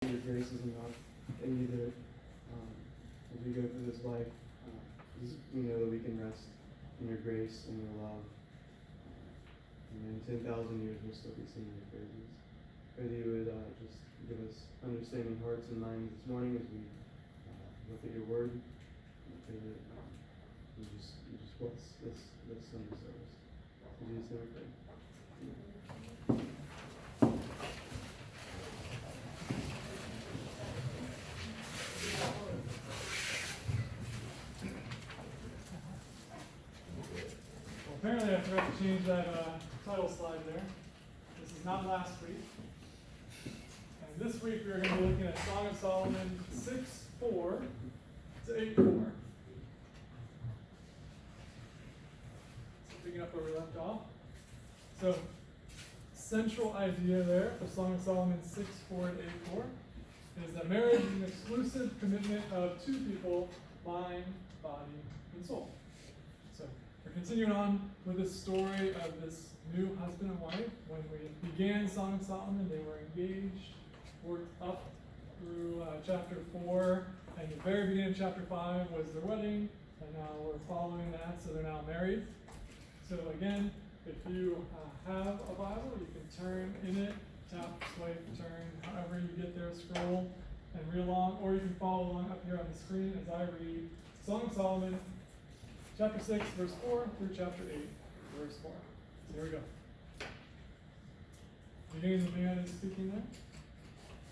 Your grace is enough, and either as we go through this life, we know that we can rest in your grace and your love. And in 10,000 years, we'll still be singing your praises. Pray that you would just give us understanding hearts and minds this morning as we look at your word. Pray that you just bless this Sunday service. In Jesus' name we pray. Amen. Apparently I forgot to change that title slide there. This is not last week. And this week we're going to be looking at Song of Solomon 6:4 to 8:4. So picking up where we left off. So central idea there for Song of Solomon 6:4 to 8:4 is that marriage is an exclusive commitment of two people, mind, body, and soul. So we're continuing on with the story of this new husband and wife. When we began Song of Solomon, they were engaged, worked up through chapter 4, and the very beginning of chapter 5 was their wedding, and now we're following that, so they're now married. So again, if you have a Bible, you can turn in it, tap, swipe, turn, however you get there, scroll, and read along, or you can follow along up here on the screen as I read Song of Solomon, chapter 6, verse 4 through chapter 8, verse 4. So here we go. Beginning the man is speaking there.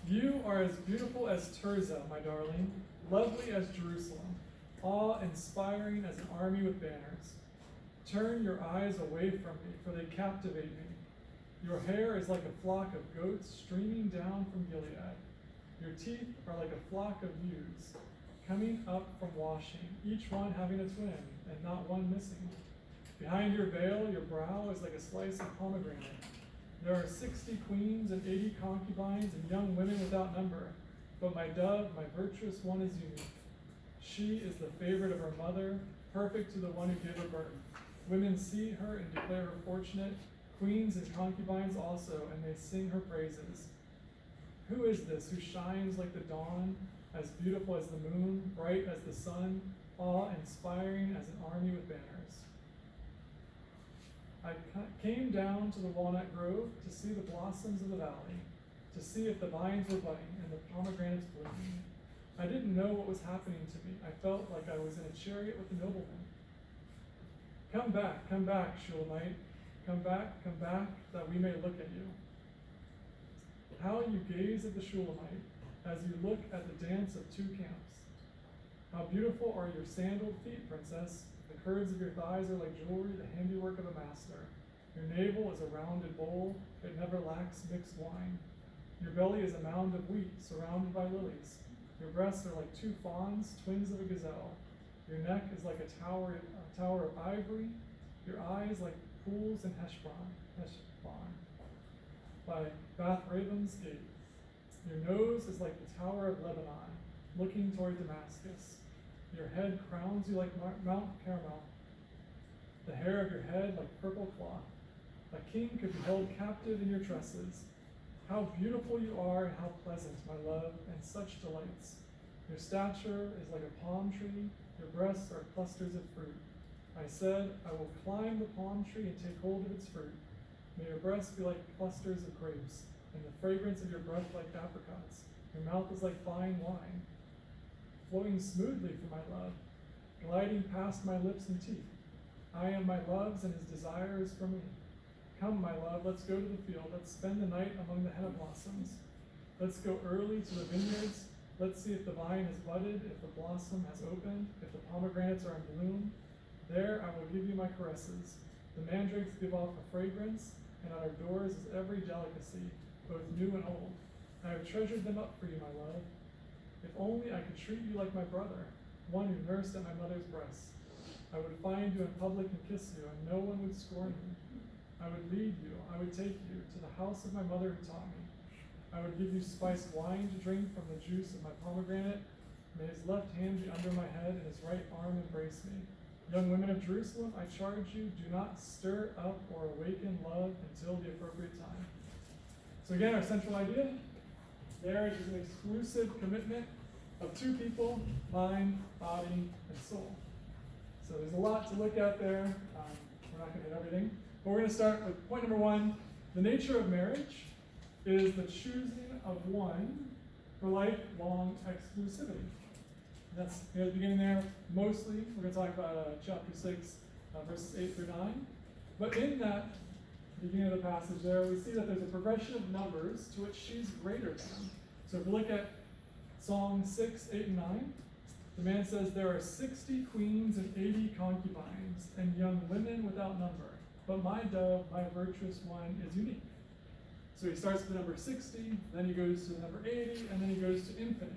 You are as beautiful as Tirzah, my darling, lovely as Jerusalem, awe-inspiring as an army with banners. Turn your eyes away from me, for they captivate me. Your hair is like a flock of goats streaming down from Gilead. Your teeth are like a flock of ewes, coming up from washing, each one having a twin, and not one missing. Behind your veil, your brow is like a slice of pomegranate. There are 60 queens and 80 concubines and young women without number. But my dove, my virtuous one, is unique. She is the favorite of her mother, perfect to the one who gave her birth. Women see her and declare her fortunate, queens and concubines also, and they sing her praises. Who is this who shines like the dawn, as beautiful as the moon, bright as the sun, awe-inspiring as an army with banners? I came down to the walnut grove to see the blossoms of the valley, to see if the vines were budding and the pomegranates blooming. I didn't know what was happening to me. I felt like I was in a chariot with a nobleman. Come back, Shulamite. Come back, that we may look at you. How you gaze at the Shulamite, as you look at the dance of two camps. How beautiful are your sandaled feet, princess. The curves of your thighs are like jewelry, the handiwork of a master. Your navel is a rounded bowl, it never lacks mixed wine. Your belly is a mound of wheat, surrounded by lilies. Your breasts are like two fawns, twins of a gazelle. Your neck is like a tower of ivory. Your eyes like pools in Heshbon, by Bath Raven's gate. Your nose is like the tower of Lebanon, looking toward Damascus. Your head crowns you like Mount Carmel. The hair of your head like purple cloth. A king could be held captive in your tresses. How beautiful you are and how pleasant, my love, and such delights. Your stature is like a palm tree. Your breasts are clusters of fruit. I said, I will climb the palm tree and take hold of its fruit. May your breasts be like clusters of grapes, and the fragrance of your breath like apricots. Your mouth is like fine wine, flowing smoothly for my love, gliding past my lips and teeth. I am my love's, and his desire is for me. Come, my love, let's go to the field. Let's spend the night among the henna blossoms. Let's go early to the vineyards. Let's see if the vine has budded, if the blossom has opened, if the pomegranates are in bloom. There I will give you my caresses. The mandrakes give off a fragrance, and at our doors is every delicacy, both new and old. I have treasured them up for you, my love. If only I could treat you like my brother, one who nursed at my mother's breast. I would find you in public and kiss you, and no one would scorn you. I would lead you, I would take you to the house of my mother who taught me. I would give you spiced wine to drink from the juice of my pomegranate. May his left hand be under my head and his right arm embrace me. Young women of Jerusalem, I charge you, do not stir up or awaken love until the appropriate time. So again, our central idea, Marriage is an exclusive commitment of two people, mind, body, and soul. So there's a lot to look at there. We're not going to hit everything. But we're going to start with point number one. The nature of marriage is the choosing of one for lifelong exclusivity. That's near the beginning there. Mostly, we're going to talk about chapter 6, verses 8 through 9. But in that beginning of the passage there, we see that there's a progression of numbers to which she's greater than. So if we look at Song 6, 8, and 9, the man says, there are 60 queens and 80 concubines, and young women without number. But my dove, my virtuous one, is unique. So he starts with the number 60, then he goes to the number 80, and then he goes to infinite.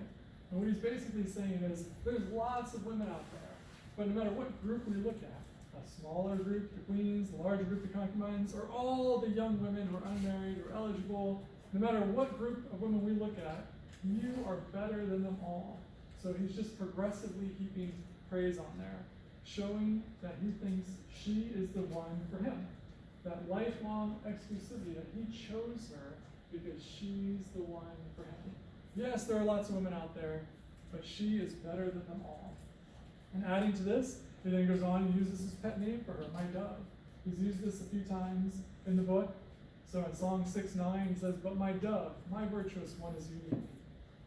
And what he's basically saying is, there's lots of women out there, but no matter what group we look at, a smaller group, the queens, a larger group, the concubines, or all the young women who are unmarried or eligible, no matter what group of women we look at, you are better than them all. So he's just progressively heaping praise on there, showing that he thinks she is the one for him. That lifelong exclusivity, that he chose her because she's the one for him. Yes, there are lots of women out there, but she is better than them all. And adding to this, he then goes on and uses his pet name for her, my dove. He's used this a few times in the book. So in Song 6:9, he says, but my dove, my virtuous one, is unique.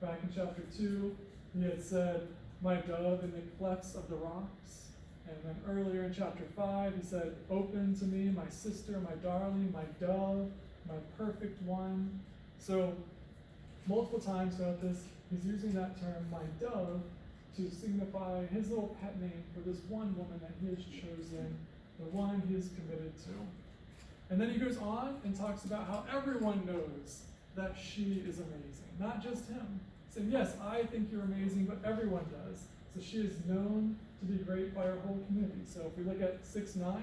Back in chapter 2, he had said, my dove in the clefts of the rocks. And then earlier in chapter 5, he said, open to me, my sister, my darling, my dove, my perfect one. So multiple times throughout this, he's using that term, my dove, to signify his little pet name for this one woman that he has chosen, the one he is committed to. And then he goes on and talks about how everyone knows that she is amazing, not just him. He said, yes, I think you're amazing, but everyone does. So she is known to be great by our whole community. So if we look at 6:9,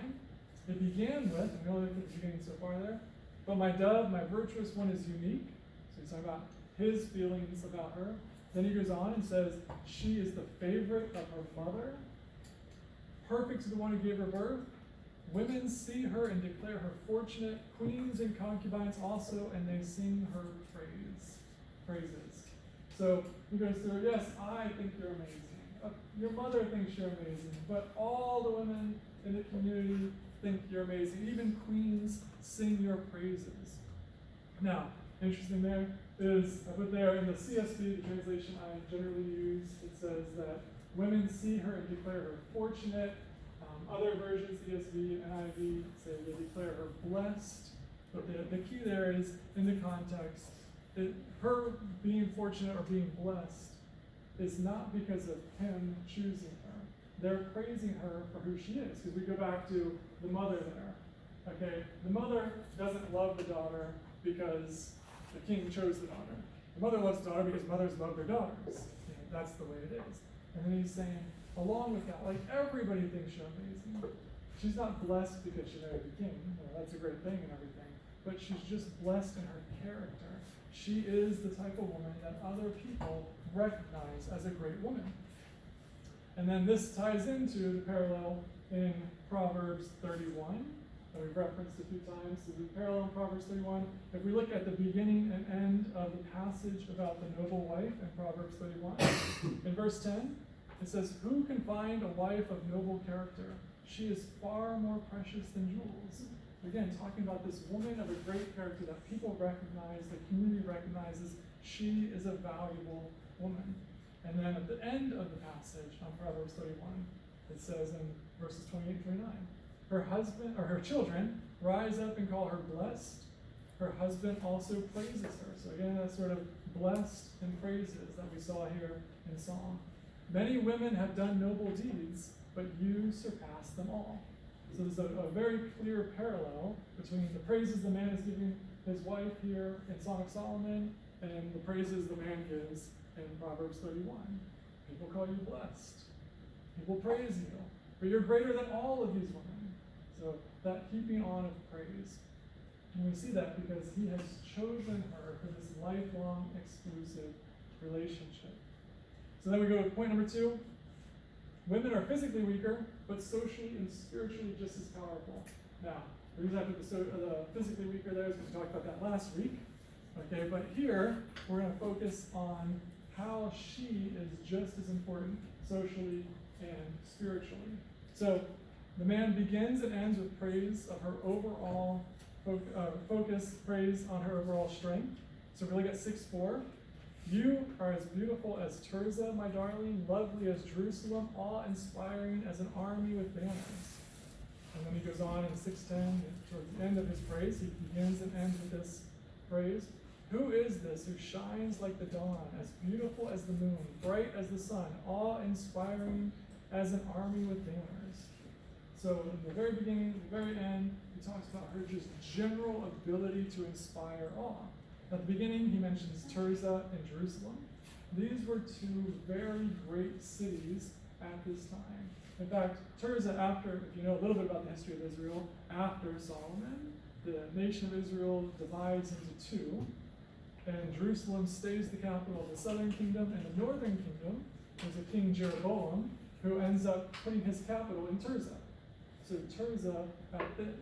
it began with, and we only look at the beginning so far there, but my dove, my virtuous one, is unique. So he's talking about his feelings about her. Then he goes on and says, she is the favorite of her mother, perfect to the one who gave her birth. Women see her and declare her fortunate, queens and concubines also, and they sing her praises. So he goes through, yes, I think you're amazing. Your mother thinks you're amazing, but all the women in the community think you're amazing. Even queens sing your praises. Now, interesting there is, I put there in the CSB, the translation I generally use, it says that women see her and declare her fortunate. Other versions, ESV and NIV, say they declare her blessed. But the key there is, in the context, her being fortunate or being blessed is not because of him choosing her. They're praising her for who she is. Because we go back to the mother there. Okay, the mother doesn't love the daughter because the king chose the daughter. The mother loves the daughter because mothers love their daughters. You know, that's the way it is. And then he's saying, along with that, like everybody thinks you're amazing. She's not blessed because she married the king. Well, that's a great thing and everything. But she's just blessed in her character. She is the type of woman that other people recognize as a great woman. And then this ties into the parallel in Proverbs 31 that we've referenced a few times. So the parallel in Proverbs 31, if we look at the beginning and end of the passage about the noble wife in Proverbs 31, in verse 10, it says, who can find a wife of noble character? She is far more precious than jewels. Again, talking about this woman of a great character that people recognize, the community recognizes, she is a valuable woman. And then at the end of the passage on Proverbs 31, it says in verses 28-29, her husband or her children rise up and call her blessed. Her husband also praises her. So again, that sort of blessed and praises that we saw here in Psalm. Many women have done noble deeds, but you surpass them all. So there's a very clear parallel between the praises the man is giving his wife here in Song of Solomon and the praises the man gives in Proverbs 31. People call you blessed. People praise you. But you're greater than all of these women. So that heaping on of praise. And we see that because he has chosen her for this lifelong exclusive relationship. So then we go to point number 2. Women are physically weaker, but socially and spiritually just as powerful. Now, the reason I put the physically weaker there is because we talked about that last week. Okay, but here we're going to focus on how she is just as important socially and spiritually. So the man begins and ends with praise of her overall focus, praise on her overall strength. So we look at 6:4. You are as beautiful as Tirzah, my darling, lovely as Jerusalem, awe-inspiring as an army with banners. And then he goes on in 6:10, towards the end of his praise, he begins and ends with this phrase. Who is this who shines like the dawn, as beautiful as the moon, bright as the sun, awe-inspiring as an army with banners? So in the very beginning, the very end, he talks about her just general ability to inspire awe. At the beginning, he mentions Tirzah and Jerusalem. These were two very great cities at this time. In fact, Tirzah, after, if you know a little bit about the history of Israel, after Solomon, the nation of Israel divides into two, and Jerusalem stays the capital of the southern kingdom, and the northern kingdom is a king Jeroboam, who ends up putting his capital in Tirzah. So Tirzah,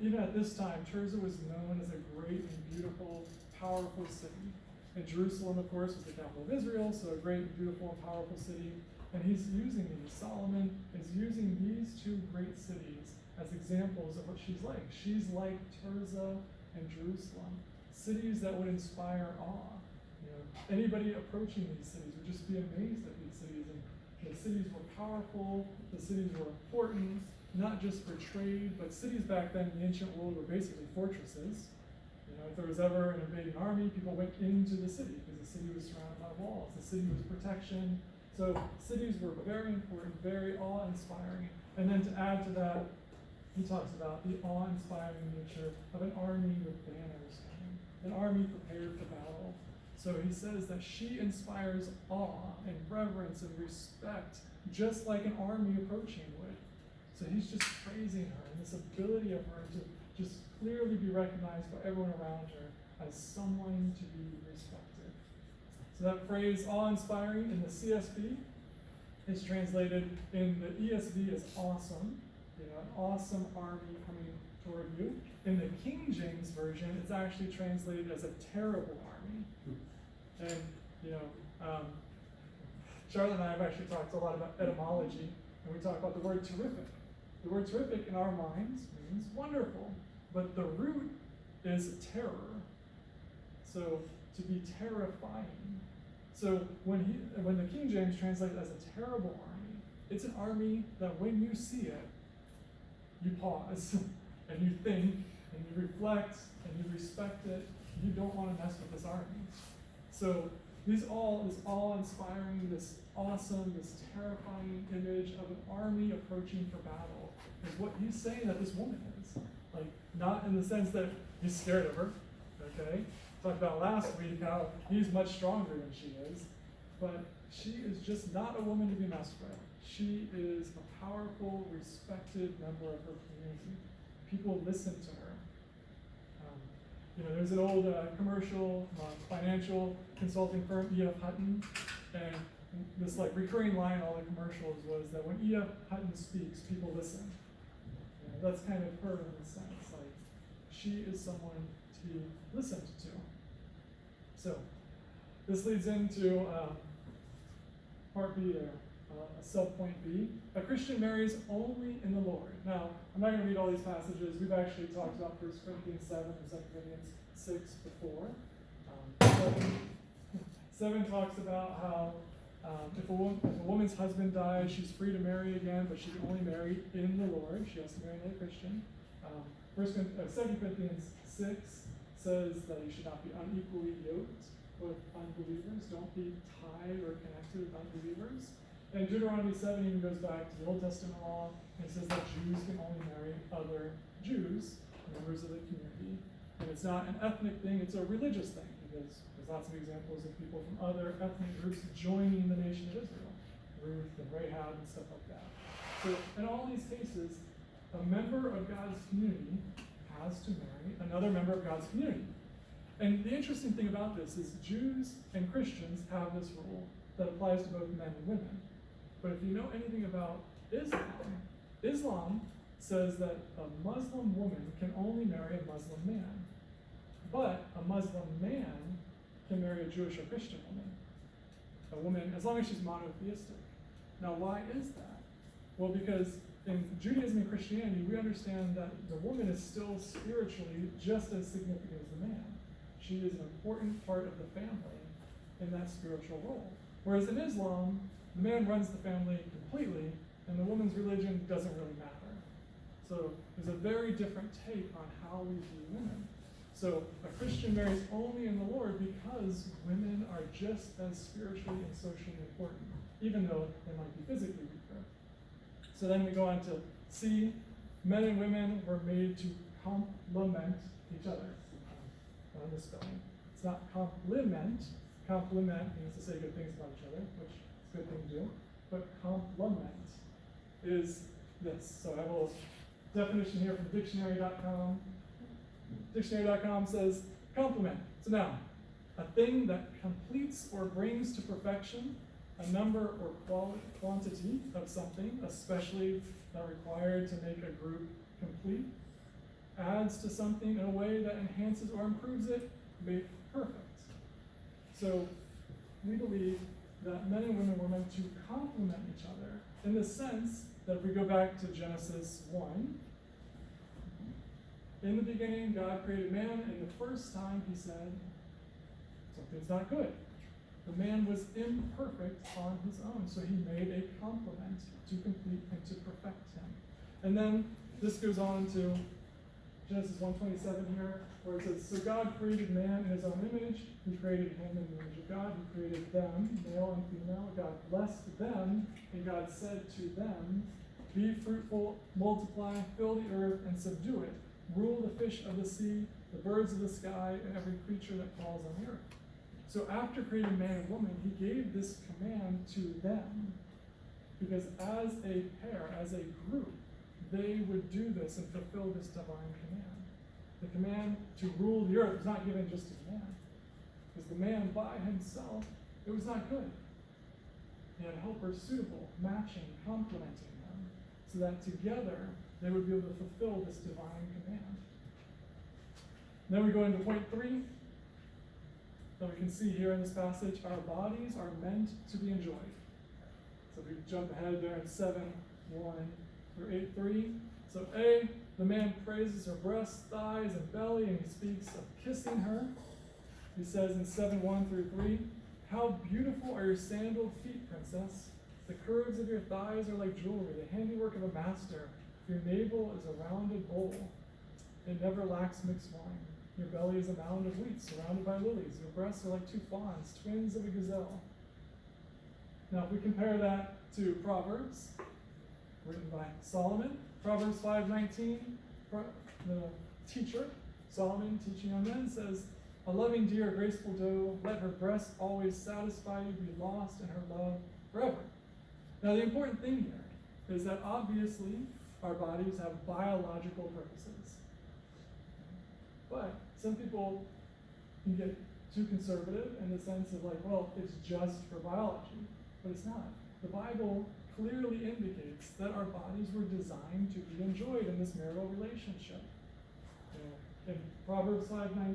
even at this time, Tirzah was known as a great and beautiful, powerful city. And Jerusalem, of course, was the capital of Israel, so a great, beautiful, and powerful city. And he's using these. Solomon is using these two great cities as examples of what she's like. She's like Tirzah and Jerusalem, cities that would inspire awe. You know, anybody approaching these cities would just be amazed at these cities. And the cities were powerful, the cities were important, not just for trade, but cities back then in the ancient world were basically fortresses. You know, if there was ever an invading army, people went into the city because the city was surrounded by walls. The city was protection. So cities were very important, very awe-inspiring. And then to add to that, he talks about the awe-inspiring nature of an army with banners coming, an army prepared for battle. So he says that she inspires awe and reverence and respect, just like an army approaching would. So he's just praising her and this ability of her to just clearly be recognized by everyone around her as someone to be respected. So that phrase, awe-inspiring, in the CSB is translated in the ESV as awesome. You know, an awesome army coming toward you. In the King James Version, it's actually translated as a terrible army. And, you know, Charlotte and I have actually talked a lot about etymology, and we talk about the word terrific. The word terrific in our minds means wonderful, but the root is terror. So to be terrifying. So when the King James translates it as a terrible army, it's an army that when you see it, you pause and you think and you reflect and you respect it. You don't want to mess with this army. So this awe-inspiring, this awesome, this terrifying image of an army approaching for battle is what he's saying that this woman is. Like, not in the sense that he's scared of her, okay? Talked about last week how he's much stronger than she is, but she is just not a woman to be messed with. She is a powerful, respected member of her community. People listen to her. You know, there's an old commercial financial consulting firm, E.F. Hutton, and this like recurring line in all the commercials was that when E.F. Hutton speaks, people listen. You know, that's kind of her in a sense. Like, she is someone to be listened to. So, this leads into part B there, subpoint B. A Christian marries only in the Lord. Now, I'm not going to read all these passages. We've actually talked about 1 Corinthians 7 and 2 Corinthians 6 before. 7 talks about how if a woman's husband dies, she's free to marry again, but she can only marry in the Lord. She has to marry another Christian. 2 Corinthians 6 says that you should not be unequally yoked with unbelievers. Don't be tied or connected with unbelievers. And Deuteronomy 7 even goes back to the Old Testament law and says that Jews can only marry other Jews, members of the community. And it's not an ethnic thing, it's a religious thing, because there's lots of examples of people from other ethnic groups joining the nation of Israel. Ruth and Rahab and stuff like that. So in all these cases, a member of God's community has to marry another member of God's community. And the interesting thing about this is Jews and Christians have this rule that applies to both men and women. But if you know anything about Islam says that a Muslim woman can only marry a Muslim man. But a Muslim man can marry a Jewish or Christian woman. A woman, as long as she's monotheistic. Now, why is that? Well, because in Judaism and Christianity, we understand that the woman is still spiritually just as significant as the man. She is an important part of the family in that spiritual role. Whereas in Islam, the man runs the family completely, and the woman's religion doesn't really matter. So there's a very different take on how we view women. So a Christian marries only in the Lord because women are just as spiritually and socially important, even though they might be physically weaker. So then we go on to C, men and women were made to complement each other. On the spelling. It's not compliment. Compliment means to say good things about each other, which is a good thing to do. But complement is this. So I have a little definition here from dictionary.com. Dictionary.com says, complement. So now, a thing that completes or brings to perfection a number or quantity of something, especially not required to make a group complete, adds to something in a way that enhances or improves it, make perfect. So we believe that men and women were meant to complement each other in the sense that if we go back to Genesis 1, in the beginning, God created man, and the first time he said, something's not good. The man was imperfect on his own, so he made a complement to complete and to perfect him. And then this goes on to Genesis 1:27 here, where it says, so God created man in his own image. He created him in the image of God. He created them, male and female. God blessed them, and God said to them, be fruitful, multiply, fill the earth, and subdue it. Rule the fish of the sea, the birds of the sky, and every creature that crawls on the earth. So after creating man and woman, he gave this command to them, because as a pair, as a group, they would do this and fulfill this divine command. The command to rule the earth was not given just to the man, because the man by himself, it was not good. He had helpers suitable, matching, complementing them, so that together they would be able to fulfill this divine command. Then we go into point 3. That we can see here in this passage, our bodies are meant to be enjoyed. So we jump ahead there in 7:1 through 8:3. So A, the man praises her breasts, thighs, and belly, and he speaks of kissing her. He says in 7:1 through 3, how beautiful are your sandaled feet, princess. The curves of your thighs are like jewelry, the handiwork of a master. Your navel is a rounded bowl. It never lacks mixed wine. Your belly is a mound of wheat surrounded by lilies. Your breasts are like 2 fawns, twins of a gazelle. Now, if we compare that to Proverbs, written by Solomon, Proverbs 5:19, the teacher, Solomon, teaching on men, says, a loving deer, a graceful doe, let her breast always satisfy you, be lost in her love forever. Now, the important thing here is that obviously our bodies have biological purposes. But some people can get too conservative in the sense of like, well, it's just for biology. But it's not. The Bible clearly indicates that our bodies were designed to be enjoyed in this marital relationship. In Proverbs 5:19,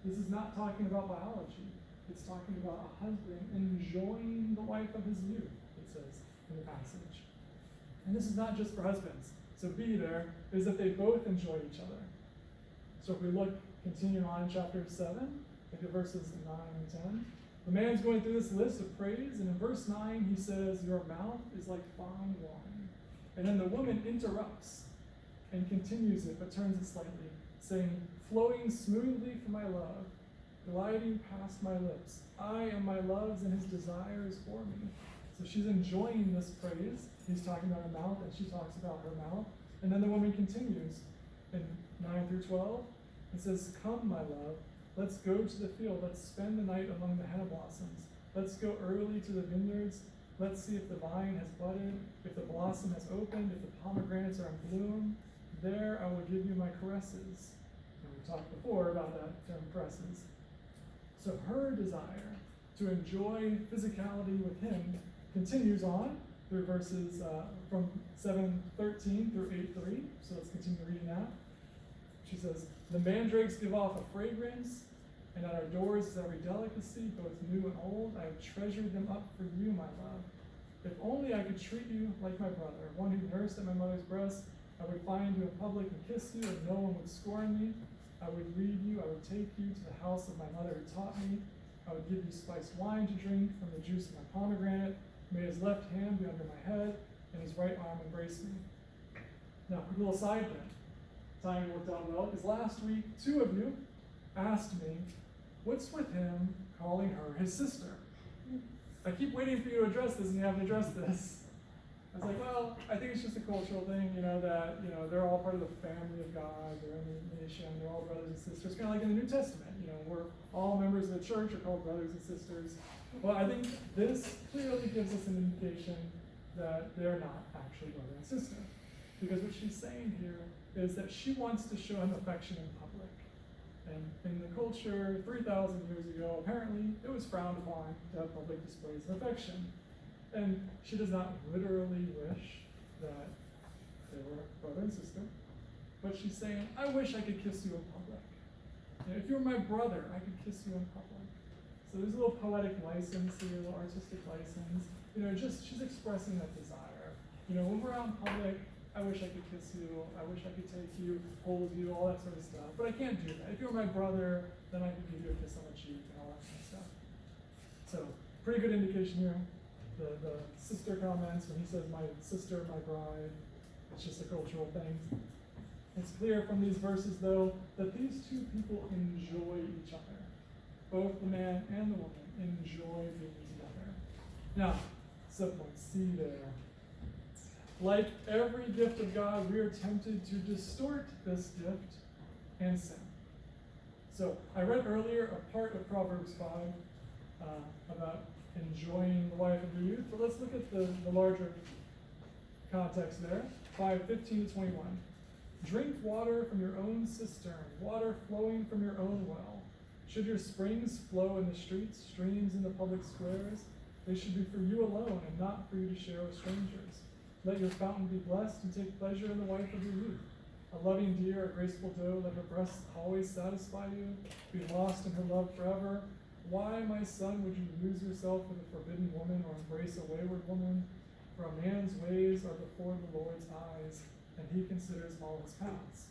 this is not talking about biology. It's talking about a husband enjoying the wife of his youth, it says in the passage. And this is not just for husbands. So B there is that they both enjoy each other. So if we continue on in chapter 7, look at verses 9 and 10. The man's going through this list of praise, and in verse 9 he says, your mouth is like fine wine. And then the woman interrupts and continues it, but turns it slightly, saying, flowing smoothly from my love, gliding past my lips. I am my love's, and his desire is for me. So she's enjoying this praise. He's talking about her mouth, and she talks about her mouth. And then the woman continues in 9 through 12. It says, come, my love, let's go to the field. Let's spend the night among the henna blossoms. Let's go early to the vineyards. Let's see if the vine has budded, if the blossom has opened, if the pomegranates are in bloom. There I will give you my caresses. And we talked before about that term, caresses. So her desire to enjoy physicality with him continues on through verses from 7:13 through 8:3. So let's continue reading that. She says, the mandrakes give off a fragrance. And at our doors is every delicacy, both new and old. I have treasured them up for you, my love. If only I could treat you like my brother, one who nursed at my mother's breast. I would find you in public and kiss you, and no one would scorn me. I would lead you, I would take you to the house of my mother who taught me. I would give you spiced wine to drink from the juice of my pomegranate. May his left hand be under my head, and his right arm embrace me. Now, quick little side thing. Timing worked out well, because last week, 2 of you asked me, what's with him calling her his sister? I keep waiting for you to address this, and you haven't addressed this. I was like, well, I think it's just a cultural thing, that, they're all part of the family of God, they're in the nation, they're all brothers and sisters, kind of like in the New Testament, we're all members of the church are called brothers and sisters. Well, I think this clearly gives us an indication that they're not actually brother and sister. Because what she's saying here is that she wants to show him affection in public. And in the culture 3,000 years ago, apparently, it was frowned upon to have public displays of affection. And she does not literally wish that they were brother and sister, but she's saying, I wish I could kiss you in public. If you were my brother, I could kiss you in public. So there's a little poetic license here, a little artistic license. She's expressing that desire. When we're out in public, I wish I could kiss you, I wish I could take you, hold you, all that sort of stuff. But I can't do that. If you were my brother, then I could give you a kiss on the cheek and all that kind of stuff. So, pretty good indication here. The sister comments, when he says my sister, my bride, it's just a cultural thing. It's clear from these verses, though, that these 2 people enjoy each other. Both the man and the woman enjoy being together. Now, subpoint C there. Like every gift of God, we are tempted to distort this gift and sin. So, I read earlier a part of Proverbs 5 about enjoying the wife of your youth, but let's look at the larger context there. 5:15 to 21. Drink water from your own cistern, water flowing from your own well. Should your springs flow in the streets, streams in the public squares, they should be for you alone and not for you to share with strangers. Let your fountain be blessed and take pleasure in the wife of your youth. A loving deer, a graceful doe, let her breasts always satisfy you. Be lost in her love forever. Why, my son, would you lose yourself with a forbidden woman or embrace a wayward woman? For a man's ways are before the Lord's eyes, and he considers all his paths.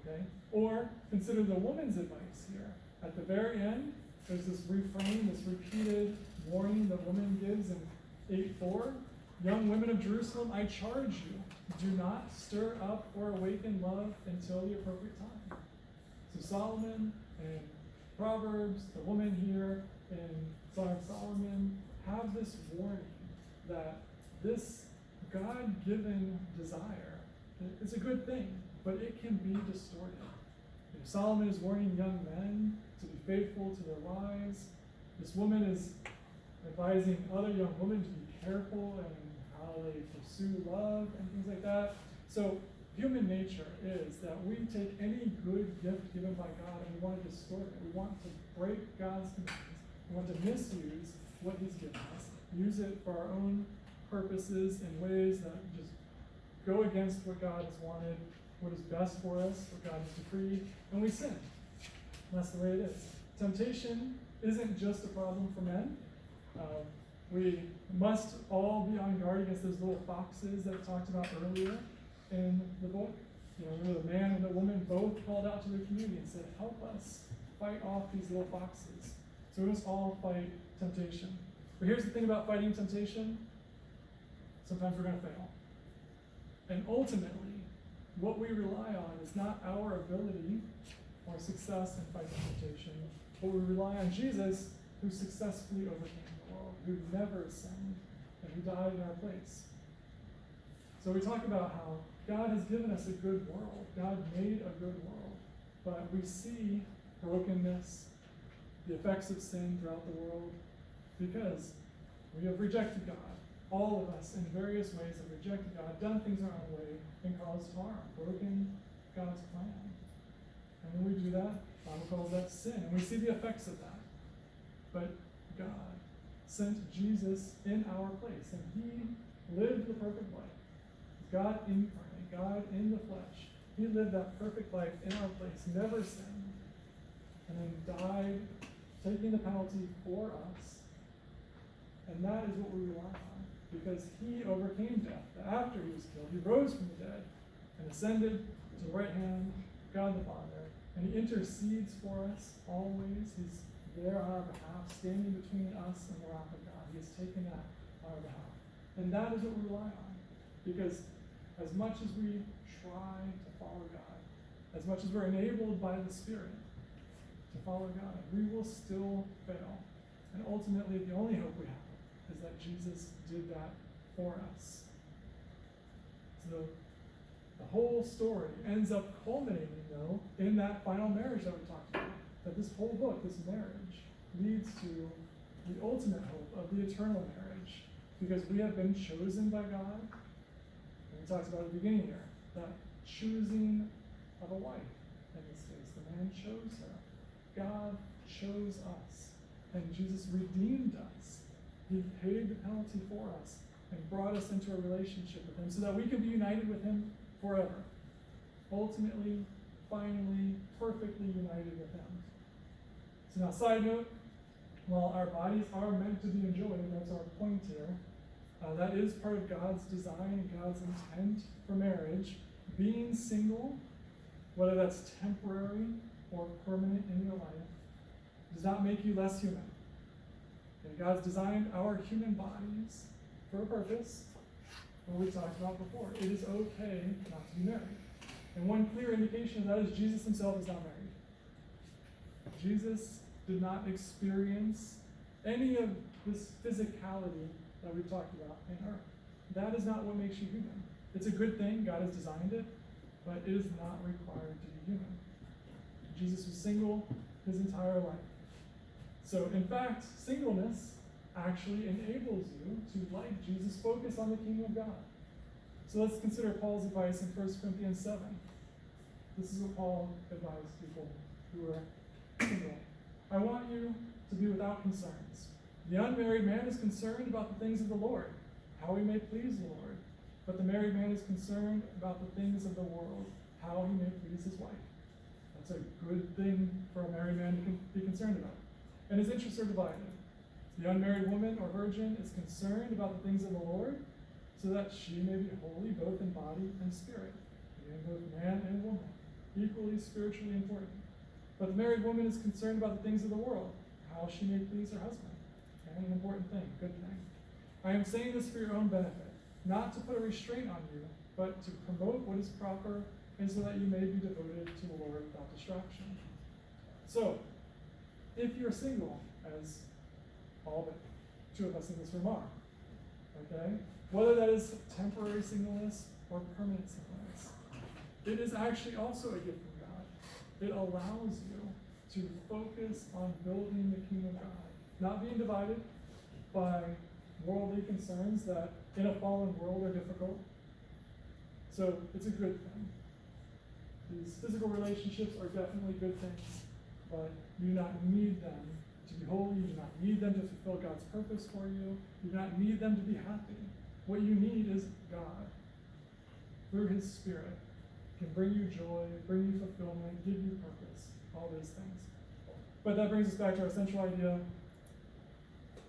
Okay? Or consider the woman's advice here. At the very end, there's this refrain, this repeated warning the woman gives in 8:4. Young women of Jerusalem, I charge you, do not stir up or awaken love until the appropriate time. So Solomon and Proverbs, the woman here in Song of Solomon, have this warning that this God-given desire, it's a good thing, but it can be distorted. Solomon is warning young men to be faithful to their wives. This woman is advising other young women to be careful in how they pursue love and things like that. So human nature is that we take any good gift given by God and we want to distort it. We want to break God's commands. We want to misuse what he's given us, use it for our own purposes in ways that just go against what God has wanted, what is best for us, what God has decreed, and we sin. That's the way it is. Temptation isn't just a problem for men. We must all be on guard against those little foxes that I talked about earlier in the book. The man and the woman both called out to their community and said, help us fight off these little foxes. So we must all fight temptation. But here's the thing about fighting temptation. Sometimes we're going to fail. And ultimately, what we rely on is not our ability or success in fighting temptation, but we rely on Jesus, who successfully overcame the world, who never sinned, and who died in our place. So we talk about how God has given us a good world. God made a good world. But we see brokenness, the effects of sin throughout the world, because we have rejected God. All of us, in various ways, have rejected God, done things our own way, and caused harm, broken God's plan. And when we do that, the Bible calls that sin, and we see the effects of that. But God sent Jesus in our place, and he lived the perfect life. God incarnate, God in the flesh. He lived that perfect life in our place, never sinned. and then died, taking the penalty for us. And that is what we rely on, because he overcame death. After he was killed, he rose from the dead and ascended to the right hand of God the Father, and he intercedes for us always. He's there on our behalf, standing between us and the wrath of God. He has taken that on our behalf. And that is what we rely on, because as much as we try to follow God, as much as we're enabled by the Spirit to follow God, we will still fail. And ultimately, the only hope we have is that Jesus did that for us. So the whole story ends up culminating, though, in that final marriage that we talked about. That this whole book, this marriage, leads to the ultimate hope of the eternal marriage, because we have been chosen by God. And we talked about at the beginning here, that choosing of a wife, in this case. The man chose her. God chose us, and Jesus redeemed us. He paid the penalty for us and brought us into a relationship with him so that we could be united with him forever. Ultimately, finally, perfectly united with him. So now, side note, while our bodies are meant to be enjoyed, that's our point here, that is part of God's design and God's intent for marriage. Being single, whether that's temporary or permanent in your life, does not make you less human. Okay, God's designed our human bodies for a purpose, what we talked about before. It is okay not to be married. And one clear indication of that is Jesus himself is not married. Jesus did not experience any of this physicality that we've talked about in earth. That is not what makes you human. It's a good thing, God has designed it, but it is not required to be human. Jesus was single his entire life. So, in fact, singleness actually enables you to, like Jesus, focus on the kingdom of God. So let's consider Paul's advice in 1 Corinthians 7. This is what Paul advised people who are single. I want you to be without concerns. The unmarried man is concerned about the things of the Lord, how he may please the Lord. But the married man is concerned about the things of the world, how he may please his wife. That's a good thing for a married man to be concerned about. And his interests are divided. The unmarried woman or virgin is concerned about the things of the Lord, so that she may be holy both in body and spirit, and both man and woman, equally spiritually important. But the married woman is concerned about the things of the world, how she may please her husband. Okay, an important thing, good thing. I am saying this for your own benefit, not to put a restraint on you, but to promote what is proper, and so that you may be devoted to the Lord without distraction. So, if you're single, as all but two of us in this room are, okay, whether that is temporary singleness or permanent singleness, it is actually also a gift from God. It allows you to focus on building the kingdom of God, not being divided by worldly concerns that in a fallen world are difficult. So it's a good thing. These physical relationships are definitely good things, but you do not need them to be holy. You do not need them to fulfill God's purpose for you. You do not need them to be happy. What you need is God, through his Spirit, can bring you joy, bring you fulfillment, give you purpose, all those things. But that brings us back to our central idea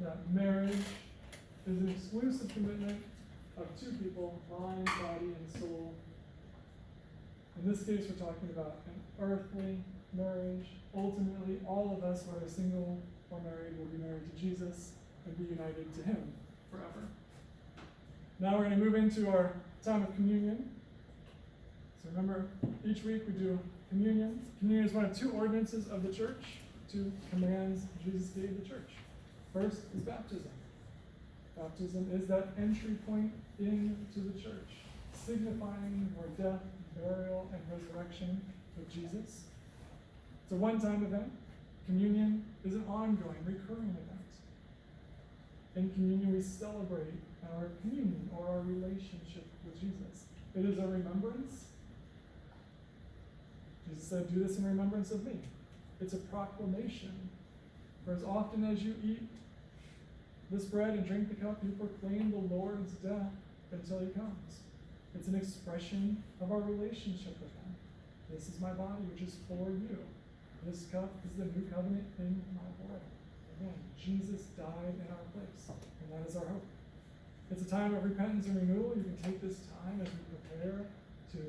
that marriage is an exclusive commitment of two people, mind, body, and soul. In this case, we're talking about an earthly marriage. Ultimately, all of us, whether single or married, will be married to Jesus and be united to him forever. Now we're going to move into our time of communion. So remember, each week we do communion. Communion is one of two ordinances of the church, two commands Jesus gave the church. First is baptism. Baptism is that entry point into the church, signifying our death, burial, and resurrection with Jesus. It's a one-time event. Communion is an ongoing, recurring event. In communion, we celebrate our communion or our relationship with Jesus. It is a remembrance. Jesus said, "Do this in remembrance of me." It's a proclamation. For as often as you eat this bread and drink the cup, you proclaim the Lord's death until he comes. It's an expression of our relationship with him. This is my body, which is for you. This cup is the new covenant in my blood. Again, Jesus died in our place, and that is our hope. It's a time of repentance and renewal. You can take this time as we prepare to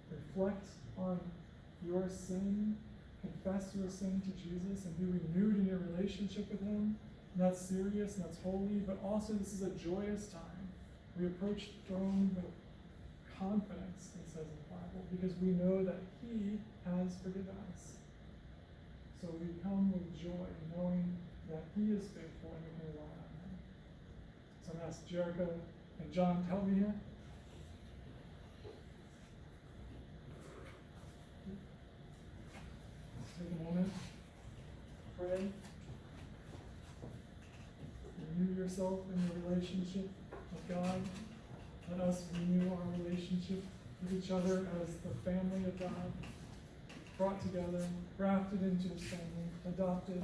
reflect on your sin, confess your sin to Jesus, and be renewed in your relationship with him. And that's serious and that's holy, but also this is a joyous time. We approach the throne with confidence, it says in the Bible, because we know that he has forgiven us. So we come with joy, knowing that he is faithful and we can rely on him. So I'm going to ask Jericho and John to help me here. Let's take a moment, pray, renew yourself in your relationship with God. Let us renew our relationship with each other as the family of God, brought together, grafted into his family, adopted.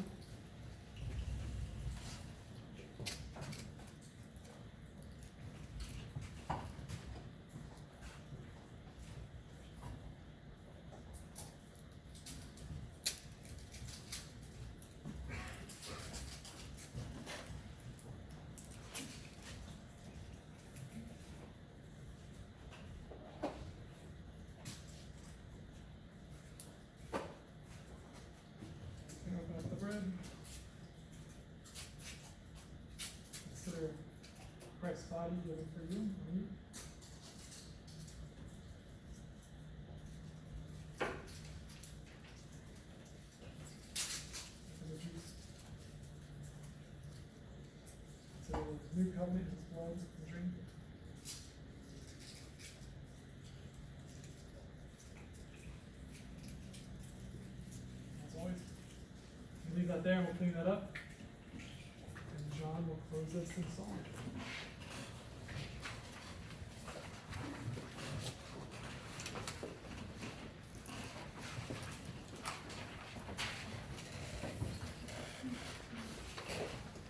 Open up the bread. Consider Christ's body given for you and me. Consider juice. Consider the new covenant, his blood, and drink. As always. Leave that there and we'll clean that up. And John will close us in song.